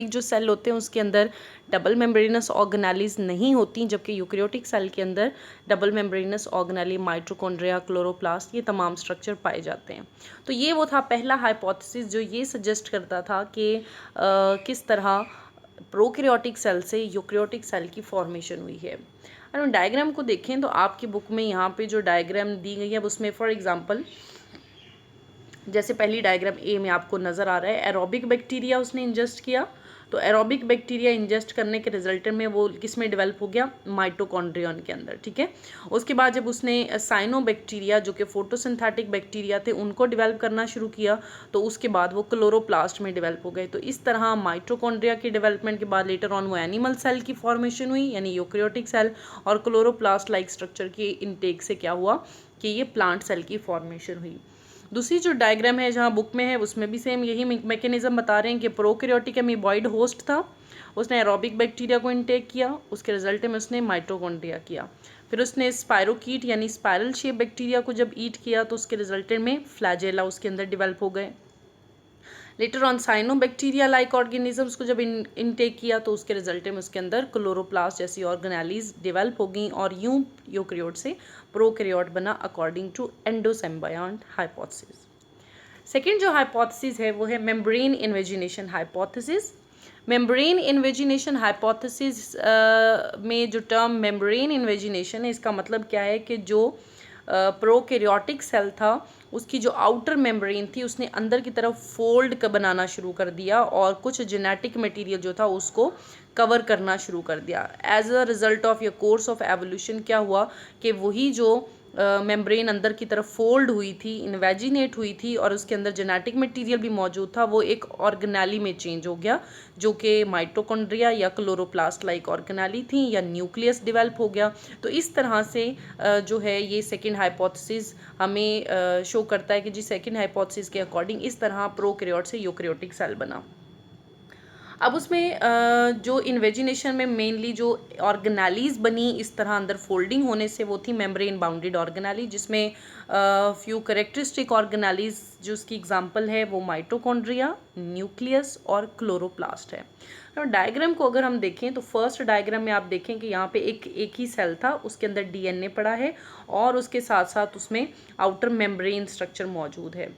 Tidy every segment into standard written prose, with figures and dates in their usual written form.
जो सेल होते हैं उसके अंदर डबल मेम्ब्रेनस ऑर्गेनेलीज नहीं होती, जबकि यूकेरियोटिक सेल के अंदर double membranous organelle, mitochondria, chloroplast, ये तमाम स्ट्रक्चर पाए जाते हैं। तो ये वो था पहला हाइपोथेसिस जो ये सजेस्ट करता था कि किस तरह प्रोकैरियोटिक सेल से यूकेरियोटिक सेल की फॉर्मेशन हुई है। अगर हम डायग्राम को देखें तो आपकी बुक में यहाँ पे जो डायग्राम दी गई है उसमें फॉर एग्जांपल जैसे पहली डायग्राम ए में आपको नज़र आ रहा है एरोबिक बैक्टीरिया उसने इंजेस्ट किया, तो एरोबिक बैक्टीरिया इंजेस्ट करने के रिजल्ट में वो किस में डेवलप हो गया, माइटोकॉन्ड्रियन के अंदर, ठीक है। उसके बाद जब उसने साइनोबैक्टीरिया जो कि फोटोसिंथेटिक बैक्टीरिया थे उनको डेवलप करना शुरू किया, तो उसके बाद वो क्लोरोप्लास्ट में डेवलप हो गए। तो इस तरह माइटोकॉन्ड्रिया की डेवलपमेंट के बाद लेटर ऑन वो एनिमल सेल की फॉर्मेशन हुई, यानी यूकेरियोटिक सेल, और क्लोरोप्लास्ट लाइक स्ट्रक्चर की इनटेक से क्या हुआ कि ये प्लांट सेल की फॉर्मेशन हुई। दूसरी जो डायग्राम है जहाँ बुक में है उसमें भी सेम यही मैकेनिज्म बता रहे हैं कि प्रोकैरियोटिक अमीबॉइड होस्ट था, उसने एरोबिक बैक्टीरिया को इनटेक किया, उसके रिजल्ट में उसने माइटोकॉन्ड्रिया किया। फिर उसने स्पायरोकीट यानी स्पायरल शेप बैक्टीरिया को जब ईट किया तो उसके रिजल्ट में फ्लैजेला उसके अंदर डेवलप हो गए। Later on cyanobacteria like organisms को जब इनटेक किया तो उसके रिजल्ट में उसके अंदर क्लोरोप्लास्ट जैसी ऑर्गेनेलीज डेवलप हो गई और यूं यूकेरियोट से प्रोकैरियोट बना अकॉर्डिंग टू एंडोसिम्बायोंट हाइपोथेसिस। सेकेंड जो हाइपोथेसिस है वो है membrane invagination hypothesis. Membrane invagination hypothesis में जो टर्म मेम्ब्रेन इन्वेजिनेशन है इसका मतलब क्या है कि जो प्रोकैरियोटिक सेल था उसकी जो आउटर मेम्ब्रेन थी उसने अंदर की तरफ फोल्ड बनाना शुरू कर दिया और कुछ जेनेटिक मटेरियल जो था उसको कवर करना शुरू कर दिया। एज अ रिजल्ट ऑफ ये कोर्स ऑफ एवोल्यूशन क्या हुआ कि वही जो मेम्ब्रेन अंदर की तरफ फोल्ड हुई थी, इन्वेजिनेट हुई थी और उसके अंदर जेनेटिक मटेरियल भी मौजूद था, वो एक ऑर्गेनेली में चेंज हो गया जो कि माइटोकॉन्ड्रिया या क्लोरोप्लास्ट लाइक ऑर्गेनेली थी या न्यूक्लियस डेवलप हो गया। तो इस तरह से जो है ये सेकेंड हाइपोथेसिस हमें शो करता है कि जी सेकेंड हाइपोथेसिस के अकॉर्डिंग इस तरह प्रोकैरियोट से यूकेरियोटिक सेल बना। अब उसमें जो इन्वेजिनेशन में मेनली जो ऑर्गेनेलीज बनी इस तरह अंदर फोल्डिंग होने से वो थी मेम्ब्रेन बाउंडेड ऑर्गेनेली, जिसमें फ्यू करेक्टरिस्टिक ऑर्गेनेलीज जो उसकी एग्जांपल है वो माइटोकॉन्ड्रिया, न्यूक्लियस और क्लोरोप्लास्ट है। तो डायग्राम को अगर हम देखें तो फर्स्ट डायग्राम में आप देखें कि यहाँ पे एक ही सेल था, उसके अंदर डीएनए पड़ा है और उसके साथ साथ उसमें आउटर मेम्ब्रेन स्ट्रक्चर मौजूद है।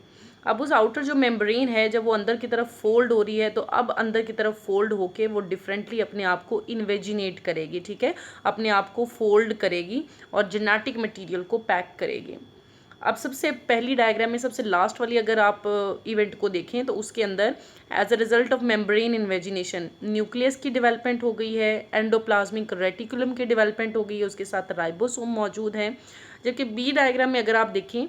अब उस आउटर जो मेम्ब्रेन है जब वो अंदर की तरफ फोल्ड हो रही है तो अब अंदर की तरफ फोल्ड होके वो डिफरेंटली अपने आप को इन्वेजिनेट करेगी, ठीक है, अपने आप को फोल्ड करेगी और जेनेटिक मटेरियल को पैक करेगी। अब सबसे पहली डायग्राम में सबसे लास्ट वाली अगर आप इवेंट को देखें तो उसके अंदर as a result of membrane invagination nucleus की डेवलपमेंट हो गई है, एंडोप्लाज्मिक रेटिकुलम की डेवलपमेंट हो गई है, उसके साथ राइबोसोम मौजूद है। जबकि बी डायग्राम में अगर आप देखें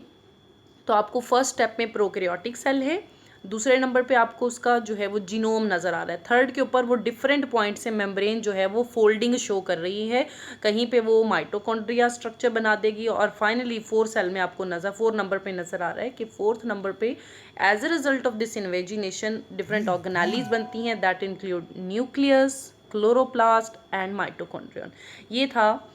तो आपको फर्स्ट स्टेप में प्रोकैरियोटिक सेल है, दूसरे नंबर पे आपको उसका जो है वो जीनोम नज़र आ रहा है, थर्ड के ऊपर वो डिफरेंट पॉइंट से मेम्ब्रेन जो है वो फोल्डिंग शो कर रही है, कहीं पे वो माइटोकॉन्ड्रिया स्ट्रक्चर बना देगी और फाइनली फोर्थ सेल में आपको फोर्थ नंबर पे नज़र आ रहा है कि फोर्थ नंबर पे as a result of this invagination different organelles बनती हैं that include nucleus, chloroplast and mitochondrion. ये था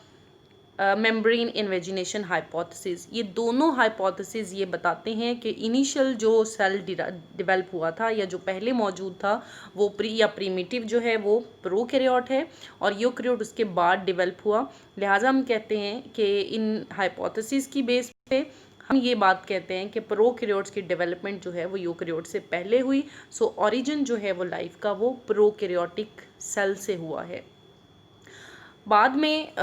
मेम्ब्रेन इन्वेजिनेशन हाइपोथेसिस। ये दोनों हाइपोथेसिस ये बताते हैं कि इनिशियल जो सेल डेवलप हुआ था या जो पहले मौजूद था वो प्रीमिटिव जो है वो प्रोकैरियोट है और यूकेरियोट उसके बाद डेवलप हुआ। लिहाजा हम कहते हैं कि इन हाइपोथेसिस की बेस पे हम ये बात कहते हैं कि प्रोकैरियोट्स की डेवलपमेंट जो है वो यूकेरियोट से पहले हुई। सो ओरिजिन जो है वो लाइफ का वो प्रोकैरियोटिक सेल से हुआ है। बाद में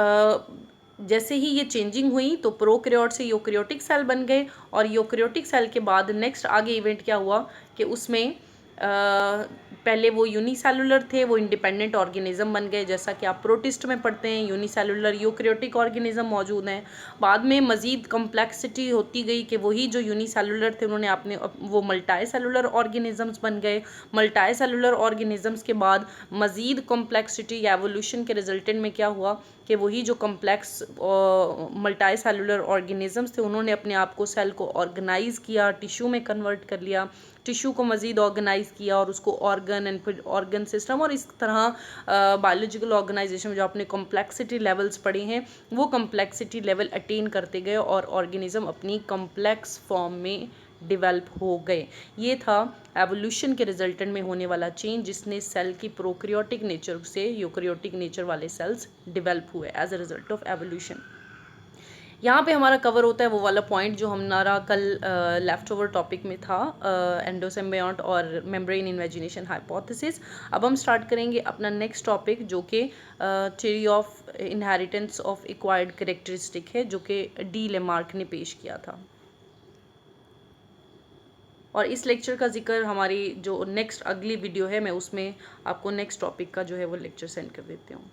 जैसे ही ये चेंजिंग हुई तो प्रोकैरियोट से यूकेरियोटिक सेल बन गए और यूकेरियोटिक सेल के बाद नेक्स्ट आगे इवेंट क्या हुआ कि उसमें पहले वो यूनिसेलुलर थे, वो इंडिपेंडेंट ऑर्गेनिज्म बन गए, जैसा कि आप प्रोटिस्ट में पढ़ते हैं यूनिसेलुलर यूकेरियोटिक ऑर्गेनिज्म मौजूद हैं। बाद में मज़ीद कम्प्लेक्सिटी होती गई कि वही जो यूनिसेलुलर थे उन्होंने अपने वो मल्टी सेलुलर ऑर्गेनिजम्स बन गए। मल्टी सेलुलर ऑर्गेनिजम्स के बाद मज़ीद कम्प्लेक्सिटी एवोल्यूशन के रिजल्टेंट में क्या हुआ कि वही जो कम्प्लेक्स मल्टी सेलुलर ऑर्गेनिजम्स थे उन्होंने अपने आप को सेल को ऑर्गेनाइज़ किया, टिश्यू में कन्वर्ट कर लिया, टिश्यू को मज़ीद ऑर्गेनाइज़ किया और उसको ऑर्गन एंड फिर ऑर्गन सिस्टम और इस तरह बायोलॉजिकल ऑर्गेनाइजेशन में जो आपने कम्प्लेक्सिटी लेवल्स पढ़े हैं वो कम्प्लेक्सिटी लेवल अटेन करते गए और ऑर्गेनिज्म अपनी कम्प्लेक्स फॉर्म में डिवेल्प हो गए। ये था एवोल्यूशन के रिजल्टेंट में होने वाला चेंज जिसने सेल की प्रोकैरियोटिक नेचर से यूकैरियोटिक नेचर वाले सेल्स डिवेल्प हुए as a result of evolution. यहाँ पे हमारा कवर होता है वो वाला पॉइंट जो हमारा कल लेफ्ट ओवर टॉपिक में था, एंडोसिम्बायोट और मेम्ब्रेन इन्वेजिनेशन हाइपोथेसिस। अब हम स्टार्ट करेंगे अपना नेक्स्ट टॉपिक जो कि theory of inheritance of acquired characteristic है, जो कि डी लेमार्क ने पेश किया था। और इस लेक्चर का जिक्र हमारी जो नेक्स्ट अगली वीडियो है मैं उसमें आपको नेक्स्ट टॉपिक का जो है वो लेक्चर सेंड कर देती हूँ।